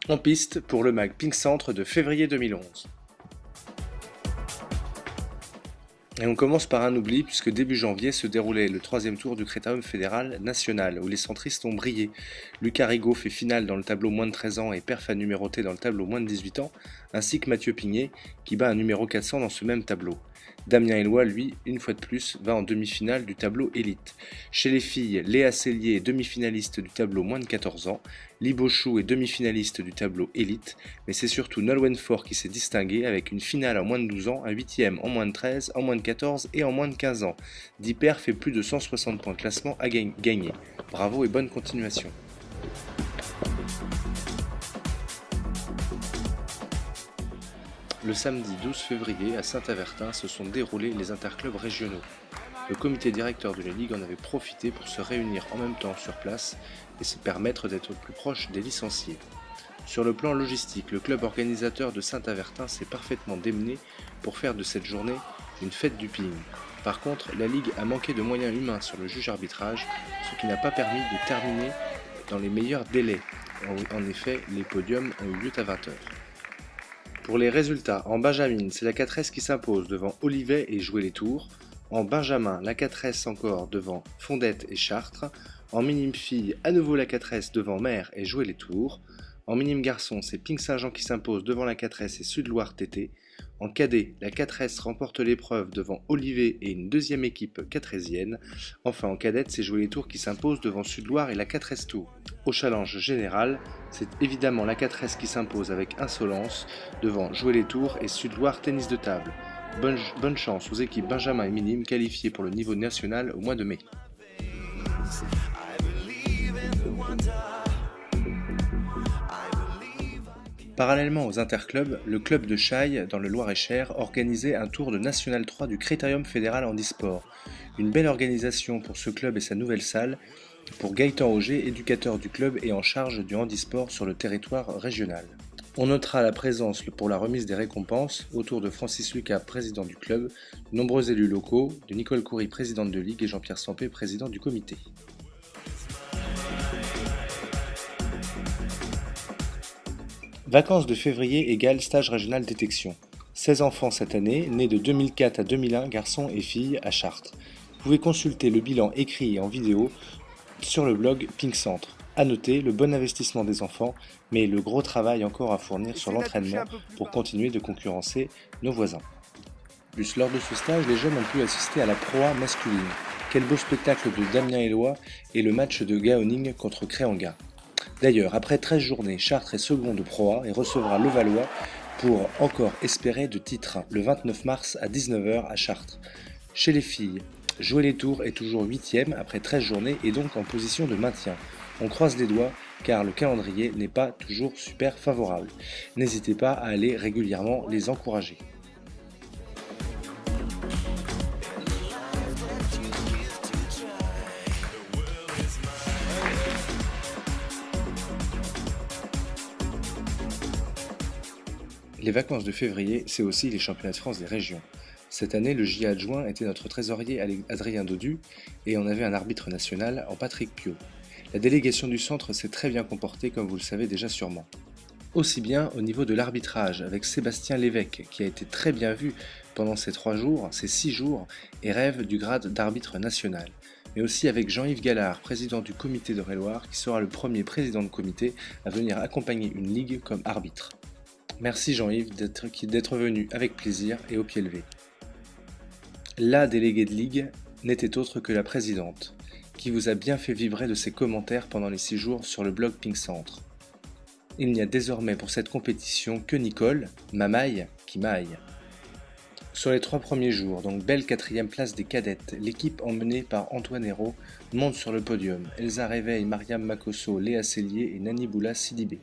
En piste pour le MAG Pink Centre de février 2011. Et on commence par un oubli puisque début janvier se déroulait le troisième tour du Critérium fédéral national où les centristes ont brillé. Lucas Rigaud fait finale dans le tableau moins de 13 ans et perf à numéroté dans le tableau moins de 18 ans, ainsi que Mathieu Pignet qui bat un numéro 400 dans ce même tableau. Damien Eloi, lui, une fois de plus, va en demi-finale du tableau élite. Chez les filles, Léa Cellier est demi-finaliste du tableau moins de 14 ans, Libo Chou est demi-finaliste du tableau élite, mais c'est surtout Nolwenn Faure qui s'est distinguée avec une finale en moins de 12 ans, un 8ème en moins de 13, en moins de 14 et en moins de 15 ans. Dipper fait plus de 160 points de classement à gagner. Bravo et bonne continuation. Le samedi 12 février, à Saint-Avertin, se sont déroulés les interclubs régionaux. Le comité directeur de la Ligue en avait profité pour se réunir en même temps sur place et se permettre d'être plus proche des licenciés. Sur le plan logistique, le club organisateur de Saint-Avertin s'est parfaitement démené pour faire de cette journée une fête du ping. Par contre, la Ligue a manqué de moyens humains sur le juge arbitrage, ce qui n'a pas permis de terminer dans les meilleurs délais. En effet, les podiums ont eu lieu à 20 h. Pour les résultats, en Benjamin, c'est la 4S qui s'impose devant Olivet et Jouer les Tours. En Benjamin, la 4S encore devant Fondette et Chartres. En minime fille, à nouveau la 4S devant Mer et Jouer les Tours. En minime garçon, c'est Pink Saint-Jean qui s'impose devant la 4S et Sud-Loire TT. En cadet, la 4S remporte l'épreuve devant Olivet et une deuxième équipe 4esienne. Enfin en cadette, c'est Jouer les Tours qui s'impose devant Sud-Loire et la 4S Tour. Au challenge général, c'est évidemment la 4S qui s'impose avec insolence devant Jouer les Tours et Sud-Loire Tennis de table. Bonne chance aux équipes Benjamin et Minime qualifiées pour le niveau national au mois de mai. Parallèlement aux interclubs, le club de Chaille, dans le Loir-et-Cher, organisait un tour de National 3 du Critérium fédéral handisport. Une belle organisation pour ce club et sa nouvelle salle, pour Gaëtan Auger, éducateur du club et en charge du handisport sur le territoire régional. On notera la présence pour la remise des récompenses, autour de Francis Lucas, président du club, de nombreux élus locaux, de Nicole Coury, présidente de Ligue, et Jean-Pierre Sampé, président du comité. Vacances de février égale stage régional détection. 16 enfants cette année, nés de 2004 à 2001, garçons et filles, à Chartres. Vous pouvez consulter le bilan écrit et en vidéo sur le blog Pink Centre. A noter le bon investissement des enfants, mais le gros travail encore à fournir sur l'entraînement pour continuer de concurrencer nos voisins. Plus lors de ce stage, les jeunes ont pu assister à la proie masculine. Quel beau spectacle de Damien Eloi et le match de Gaoning contre Créanga. D'ailleurs, après 13 journées, Chartres est second de Pro A et recevra Levallois pour encore espérer de titre le 29 mars à 19 h à Chartres. Chez les filles, Jouer les Tours est toujours 8ème après 13 journées et donc en position de maintien. On croise les doigts car le calendrier n'est pas toujours super favorable. N'hésitez pas à aller régulièrement les encourager. Les vacances de février, c'est aussi les championnats de France des régions. Cette année, le J adjoint était notre trésorier Adrien Dodu et on avait un arbitre national en Patrick Piot. La délégation du centre s'est très bien comportée comme vous le savez déjà sûrement. Aussi bien au niveau de l'arbitrage avec Sébastien Lévesque qui a été très bien vu pendant ces 6 jours et rêve du grade d'arbitre national. Mais aussi avec Jean-Yves Gallard, président du comité de Réloir, qui sera le premier président de comité à venir accompagner une ligue comme arbitre. Merci Jean-Yves d'être venu avec plaisir et au pied levé. La déléguée de ligue n'était autre que la présidente, qui vous a bien fait vibrer de ses commentaires pendant les 6 jours sur le blog Pink Centre. Il n'y a désormais pour cette compétition que Nicole, ma maille, qui maille. Sur les 3 premiers jours, donc belle 4ème place des cadettes, l'équipe emmenée par Antoine Hérault monte sur le podium. Elsa Réveil, Mariam Makosso, Léa Cellier et Nani Boula Sidibé.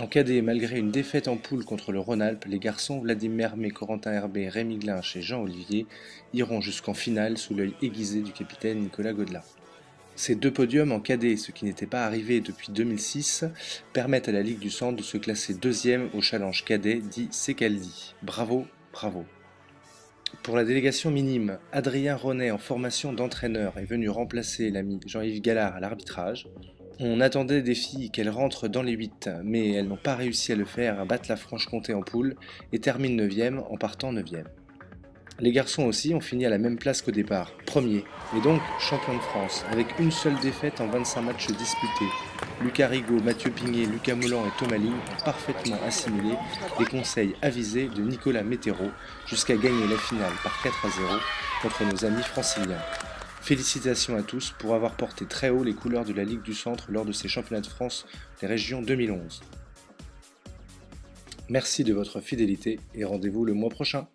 En cadet, malgré une défaite en poule contre le Rhône-Alpes, les garçons Vladimir Hermé, Corentin Herbé, Rémi Glinch et Jean-Olivier iront jusqu'en finale sous l'œil aiguisé du capitaine Nicolas Godelin. Ces 2 podiums en cadet, ce qui n'était pas arrivé depuis 2006, permettent à la Ligue du Centre de se classer 2e au challenge cadet dit Secaldi. Bravo, bravo. Pour la délégation minime, Adrien Ronet en formation d'entraîneur est venu remplacer l'ami Jean-Yves Gallard à l'arbitrage. On attendait des filles qu'elles rentrent dans les 8, mais elles n'ont pas réussi à le faire, battent la Franche-Comté en poule et terminent 9e en partant 9e. Les garçons aussi ont fini à la même place qu'au départ, premier, et donc champion de France, avec une seule défaite en 25 matchs disputés. Lucas Rigaud, Mathieu Pigné, Lucas Mollan et Thomas Ligne ont parfaitement assimilé les conseils avisés de Nicolas Météro jusqu'à gagner la finale par 4-0 contre nos amis franciliens. Félicitations à tous pour avoir porté très haut les couleurs de la Ligue du Centre lors de ces championnats de France des régions 2011. Merci de votre fidélité et rendez-vous le mois prochain.